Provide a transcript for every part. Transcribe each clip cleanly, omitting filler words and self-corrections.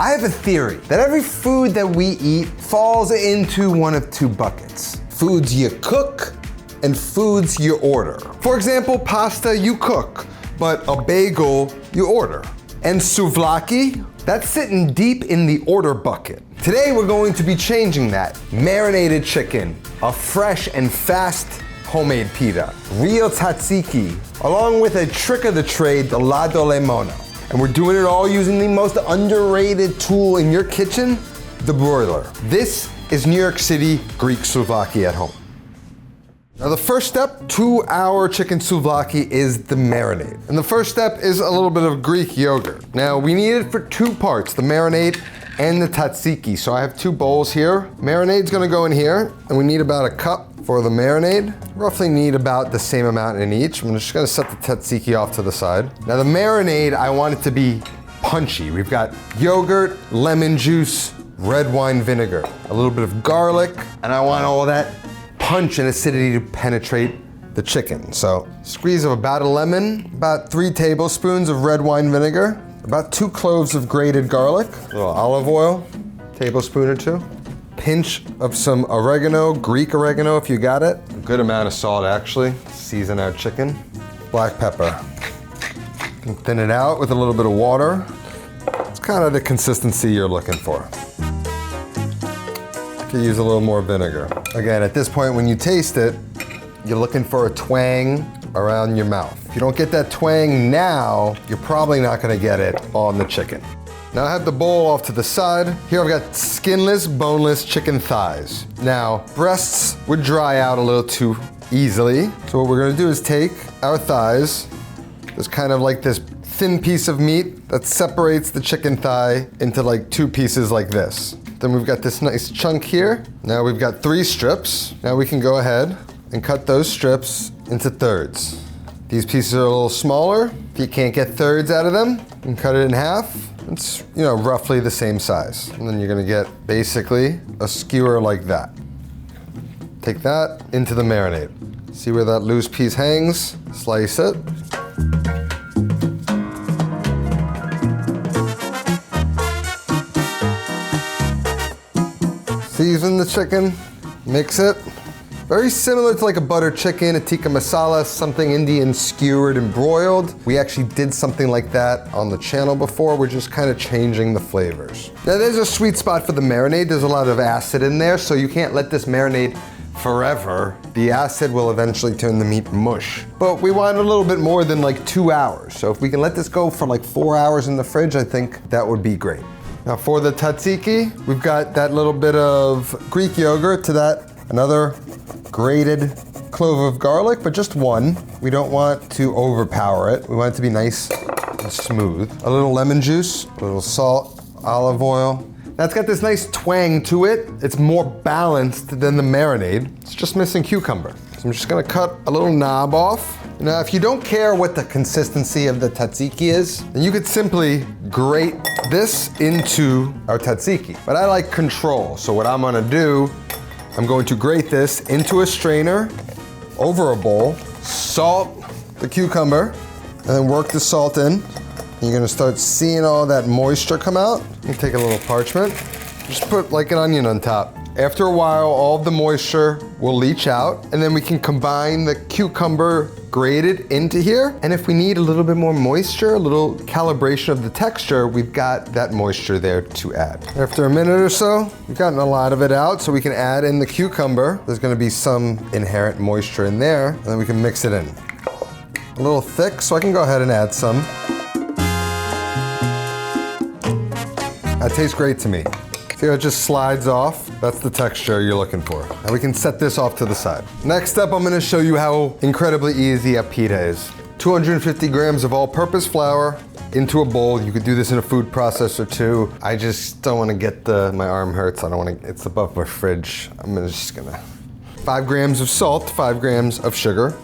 I have a theory that every food that we eat falls into one of two buckets. Foods you cook and foods you order. For example, pasta you cook, but a bagel you order. And souvlaki, that's sitting deep in the order bucket. Today we're going to be changing that. Marinated chicken, a fresh and fast homemade pita, real tzatziki, along with a trick of the trade, the ladolemono. And we're doing it all using the most underrated tool in your kitchen, the broiler. This is New York City Greek souvlaki at home. Now the first step to our chicken souvlaki is the marinade. And the first step is a little bit of Greek yogurt. Now we need it for two parts, the marinade and the tzatziki. So I have two bowls here. Marinade's gonna go in here, and we need about a cup for the marinade. Roughly need about the same amount in each. I'm just gonna set the tzatziki off to the side. Now the marinade, I want it to be punchy. We've got yogurt, lemon juice, red wine vinegar, a little bit of garlic, and I want all that punch and acidity to penetrate the chicken. So squeeze of about a lemon, about 3 tablespoons of red wine vinegar, about 2 cloves of grated garlic, a little olive oil, tablespoon or 2, pinch of some oregano, Greek oregano if you got it, a good amount of salt actually, season our chicken, black pepper. And thin it out with a little bit of water. It's kind of the consistency you're looking for. You could use a little more vinegar. Again, at this point when you taste it, you're looking for a twang around your mouth. If you don't get that twang now, you're probably not gonna get it on the chicken. Now I have the bowl off to the side. Here I've got skinless, boneless chicken thighs. Now, breasts would dry out a little too easily. So what we're gonna do is take our thighs, there's kind of like this thin piece of meat that separates the chicken thigh into like 2 pieces like this. Then we've got this nice chunk here. Now we've got 3 strips. Now we can go ahead and cut those strips into thirds. These pieces are a little smaller. If you can't get thirds out of them, you can cut it in half. It's, roughly the same size. And then you're gonna get basically a skewer like that. Take that into the marinade. See where that loose piece hangs? Slice it. Season the chicken, mix it. Very similar to like a butter chicken, a tikka masala, something Indian skewered and broiled. We actually did something like that on the channel before. We're just kind of changing the flavors. Now there's a sweet spot for the marinade. There's a lot of acid in there, so you can't let this marinate forever. The acid will eventually turn the meat mush. But we want a little bit more than like 2 hours. So if we can let this go for like 4 hours in the fridge, I think that would be great. Now for the tzatziki, we've got that little bit of Greek yogurt. To that, another grated clove of garlic, but just 1. We don't want to overpower it. We want it to be nice and smooth. A little lemon juice, a little salt, olive oil. That's got this nice twang to it. It's more balanced than the marinade. It's just missing cucumber. So I'm just gonna cut a little knob off. Now, if you don't care what the consistency of the tzatziki is, then you could simply grate this into our tzatziki. But I like control, so what I'm gonna do, I'm going to grate this into a strainer, over a bowl, salt the cucumber, and then work the salt in. You're gonna start seeing all that moisture come out. You take a little parchment, just put like an onion on top. After a while, all of the moisture will leach out, and then we can combine the cucumber grated into here. And if we need a little bit more moisture, a little calibration of the texture, we've got that moisture there to add. After a minute or so, we've gotten a lot of it out, so we can add in the cucumber. There's gonna be some inherent moisture in there, and then we can mix it in. A little thick, so I can go ahead and add some. That tastes great to me. See how it just slides off? That's the texture you're looking for. And we can set this off to the side. Next up, I'm gonna show you how incredibly easy a pita is. 250 grams of all-purpose flour into a bowl. You could do this in a food processor too. I just don't wanna get my arm hurts. It's above my fridge. I'm just gonna. 5 grams of salt, 5 grams of sugar,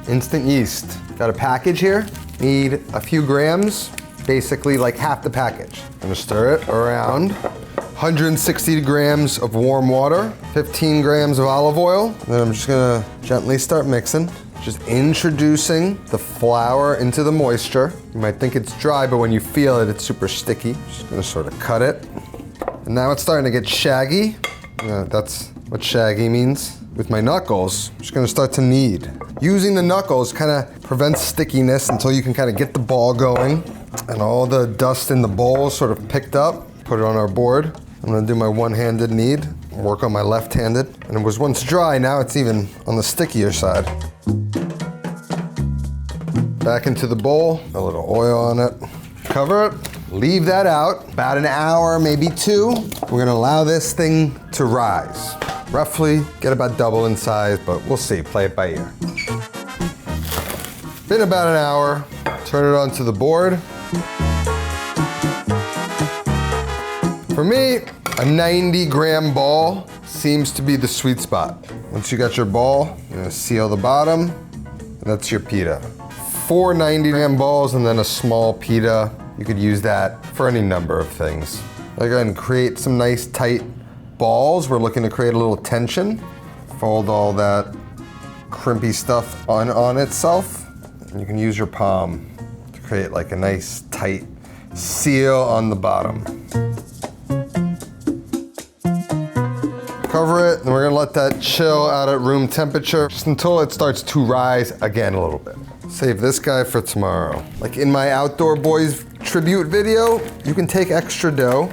instant yeast. Got a package here. Need a few grams, basically like half the package. I'm gonna stir it around. 160 grams of warm water, 15 grams of olive oil. Then I'm just gonna gently start mixing. Just introducing the flour into the moisture. You might think it's dry, but when you feel it, it's super sticky. Just gonna sort of cut it. And now it's starting to get shaggy. That's what shaggy means. With my knuckles, I'm just gonna start to knead. Using the knuckles kind of prevents stickiness until you can kind of get the ball going. And all the dust in the bowl sort of picked up. Put it on our board. I'm gonna do my one-handed knead, work on my left-handed. And it was once dry, now it's even on the stickier side. Back into the bowl, a little oil on it. Cover it, leave that out. About an hour, maybe 2. We're gonna allow this thing to rise. Roughly, get about double in size, but we'll see, play it by ear. Been about an hour, turn it onto the board. For me, a 90-gram ball seems to be the sweet spot. Once you got your ball, you're gonna seal the bottom, and that's your pita. 4 90-gram balls and then a small pita. You could use that for any number of things. Go ahead and create some nice tight balls. We're looking to create a little tension. Fold all that crimpy stuff on itself. And you can use your palm to create like a nice tight seal on the bottom. Cover it, and we're gonna let that chill out at room temperature just until it starts to rise again a little bit. Save this guy for tomorrow. Like in my Outdoor Boys tribute video, you can take extra dough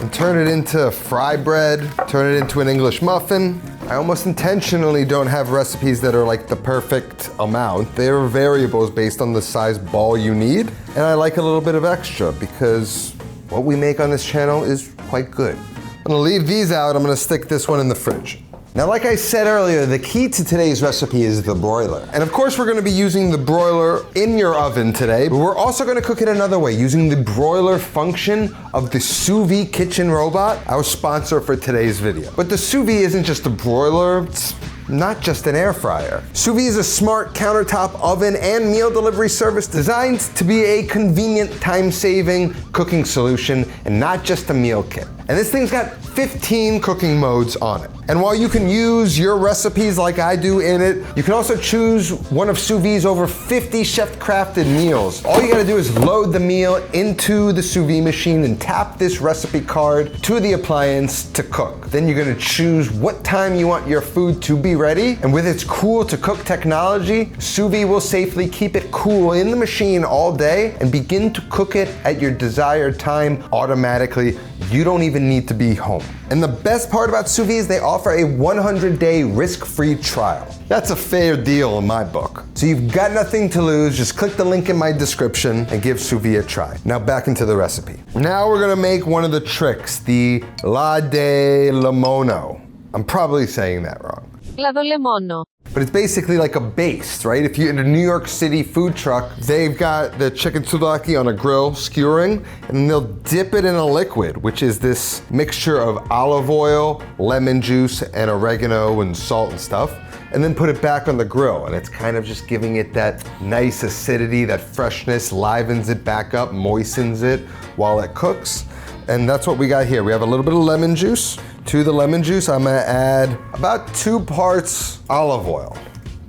and turn it into fry bread, turn it into an English muffin. I almost intentionally don't have recipes that are like the perfect amount. They're variables based on the size ball you need. And I like a little bit of extra because what we make on this channel is quite good. I'm gonna leave these out. I'm gonna stick this one in the fridge. Now, like I said earlier, the key to today's recipe is the broiler. And of course, we're gonna be using the broiler in your oven today, but we're also gonna cook it another way, using the broiler function of the Sous Vide kitchen robot, our sponsor for today's video. But the Sous Vide isn't just a broiler, it's not just an air fryer. Sous Vide is a smart countertop oven and meal delivery service designed to be a convenient, time-saving cooking solution and not just a meal kit. And this thing's got 15 cooking modes on it. And while you can use your recipes like I do in it, you can also choose one of Sous Vide's over 50 chef-crafted meals. All you gotta do is load the meal into the Sous Vide machine and tap this recipe card to the appliance to cook. Then you're gonna choose what time you want your food to be ready. And with its cool to cook technology, Sous Vide will safely keep it cool in the machine all day and begin to cook it at your desired time automatically. You don't even need to be home. And the best part about Sous Vide is they offer a 100-day risk-free trial. That's a fair deal in my book. So you've got nothing to lose, just click the link in my description and give Sous Vide a try. Now back into the recipe. Now we're gonna make one of the tricks, the ladolemono. I'm probably saying that wrong. Ladolemono. But it's basically like a baste, right? If you're in a New York City food truck, they've got the chicken souvlaki on a grill skewering, and they'll dip it in a liquid, which is this mixture of olive oil, lemon juice, and oregano and salt and stuff, and then put it back on the grill. And it's kind of just giving it that nice acidity, that freshness, livens it back up, moistens it while it cooks. And that's what we got here. We have a little bit of lemon juice. To the lemon juice, I'm gonna add about 2 parts olive oil.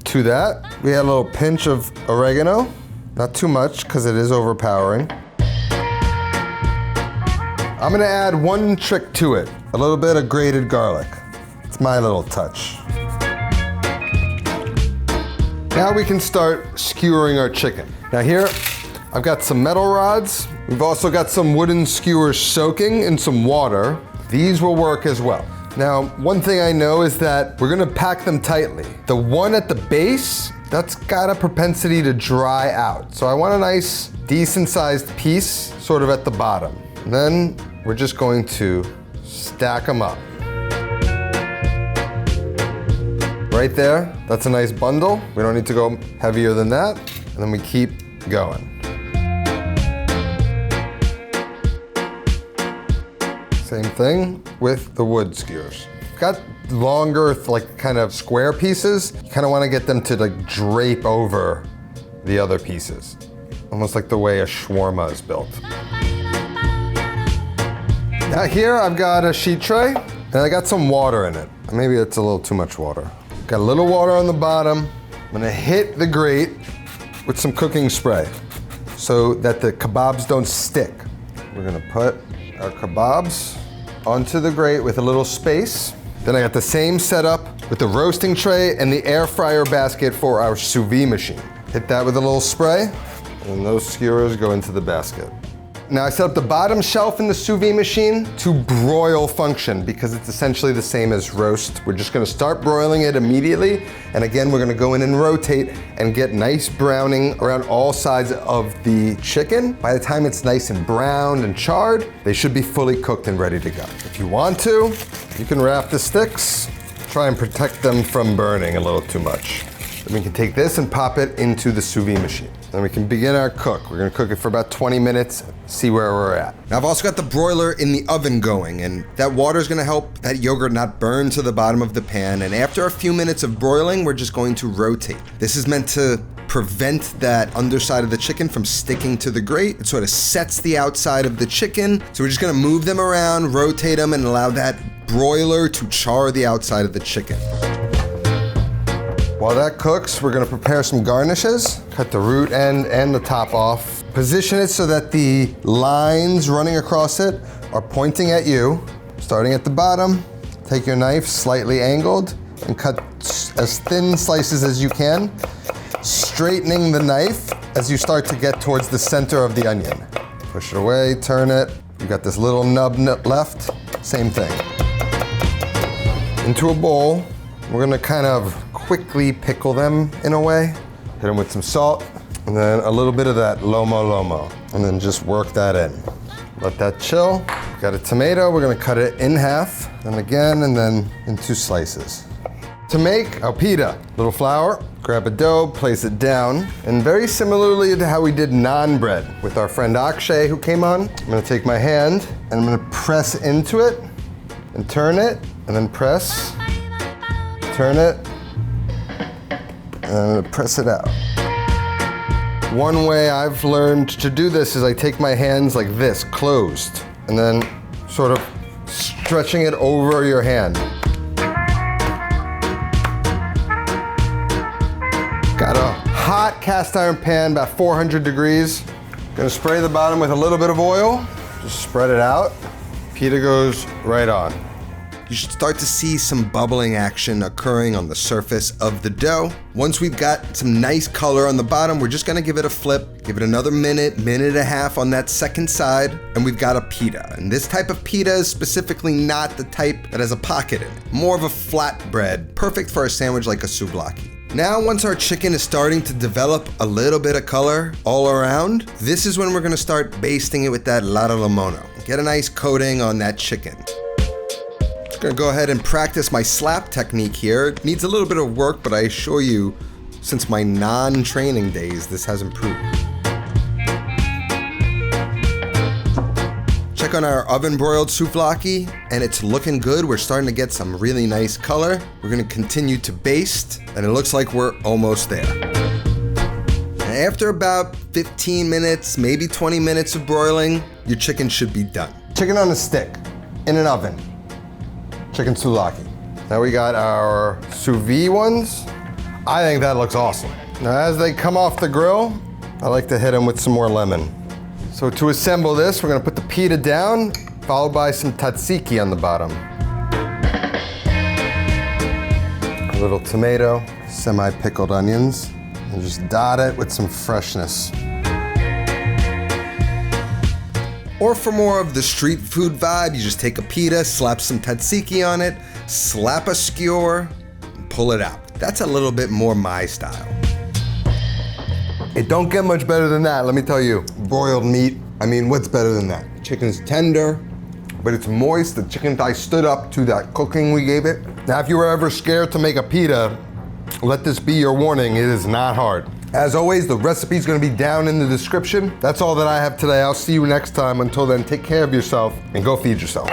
To that, we add a little pinch of oregano. Not too much, because it is overpowering. I'm gonna add one trick to it. A little bit of grated garlic. It's my little touch. Now we can start skewering our chicken. Now here, I've got some metal rods. We've also got some wooden skewers soaking in some water. These will work as well. Now, one thing I know is that we're gonna pack them tightly. The one at the base, that's got a propensity to dry out. So I want a nice, decent sized piece sort of at the bottom. And then we're just going to stack them up. Right there, that's a nice bundle. We don't need to go heavier than that. And then we keep going. Same thing with the wood skewers. Got longer, like kind of square pieces. You kind of want to get them to like drape over the other pieces. Almost like the way a shawarma is built. Now here I've got a sheet tray and I got some water in it. Maybe it's a little too much water. Got a little water on the bottom I'm gonna hit the grate with some cooking spray so that the kebabs don't stick. We're gonna put our kebabs onto the grate with a little space. Then I got the same setup with the roasting tray and the air fryer basket for our sous vide machine. Hit that with a little spray, and those skewers go into the basket. Now I set up the bottom shelf in the sous vide machine to broil function because it's essentially the same as roast. We're just gonna start broiling it immediately. And again, we're gonna go in and rotate and get nice browning around all sides of the chicken. By the time it's nice and browned and charred, they should be fully cooked and ready to go. If you want to, you can wrap the sticks, try and protect them from burning a little too much. Then we can take this and pop it into the sous vide machine. Then we can begin our cook. We're gonna cook it for about 20 minutes, see where we're at. Now I've also got the broiler in the oven going, and that water is gonna help that yogurt not burn to the bottom of the pan. And after a few minutes of broiling, we're just going to rotate. This is meant to prevent that underside of the chicken from sticking to the grate. It sort of sets the outside of the chicken. So we're just gonna move them around, rotate them, and allow that broiler to char the outside of the chicken. While that cooks, we're gonna prepare some garnishes. Cut the root end and the top off. Position it so that the lines running across it are pointing at you. Starting at the bottom, take your knife, slightly angled, and cut as thin slices as you can, straightening the knife as you start to get towards the center of the onion. Push it away, turn it. You got this little nub left, same thing. Into a bowl, we're gonna kind of quickly pickle them in a way. Hit them with some salt, and then a little bit of that lomo, and then just work that in. Let that chill. Got a tomato, we're gonna cut it in half, and again, and then in 2 slices. To make our pita, little flour, grab a dough, place it down, and very similarly to how we did naan bread with our friend Akshay who came on, I'm gonna take my hand, and I'm gonna press into it, and turn it, and then press, turn it, and I'm gonna press it out. One way I've learned to do this is I take my hands like this, closed, and then sort of stretching it over your hand. Got a hot cast iron pan, about 400 degrees. Gonna spray the bottom with a little bit of oil, just spread it out. Pita goes right on. You should start to see some bubbling action occurring on the surface of the dough. Once we've got some nice color on the bottom, we're just gonna give it a flip, give it another minute, minute and a half on that second side, and we've got a pita. And this type of pita is specifically not the type that has a pocket in it. More of a flatbread, perfect for a sandwich like a souvlaki. Now, once our chicken is starting to develop a little bit of color all around, this is when we're gonna start basting it with that ladolemono. Get a nice coating on that chicken. Gonna go ahead and practice my slap technique here. It needs a little bit of work, but I assure you, since my non-training days, this has improved. Check on our oven broiled souvlaki, and it's looking good. We're starting to get some really nice color. We're gonna continue to baste, and it looks like we're almost there. And after about 15 minutes, maybe 20 minutes of broiling, your chicken should be done. Chicken on a stick, in an oven. Chicken souvlaki. Now we got our sous vide ones. I think that looks awesome. Now as they come off the grill, I like to hit them with some more lemon. So to assemble this, we're gonna put the pita down, followed by some tzatziki on the bottom. A little tomato, semi-pickled onions, and just dot it with some freshness. Or for more of the street food vibe, you just take a pita, slap some tzatziki on it, slap a skewer, and pull it out. That's a little bit more my style. It don't get much better than that, let me tell you. Broiled meat, I mean, what's better than that? Chicken's tender, but it's moist. The chicken thigh stood up to that cooking we gave it. Now, if you were ever scared to make a pita, let this be your warning, it is not hard. As always, the recipe's gonna be down in the description. That's all that I have today. I'll see you next time. Until then, take care of yourself and go feed yourself.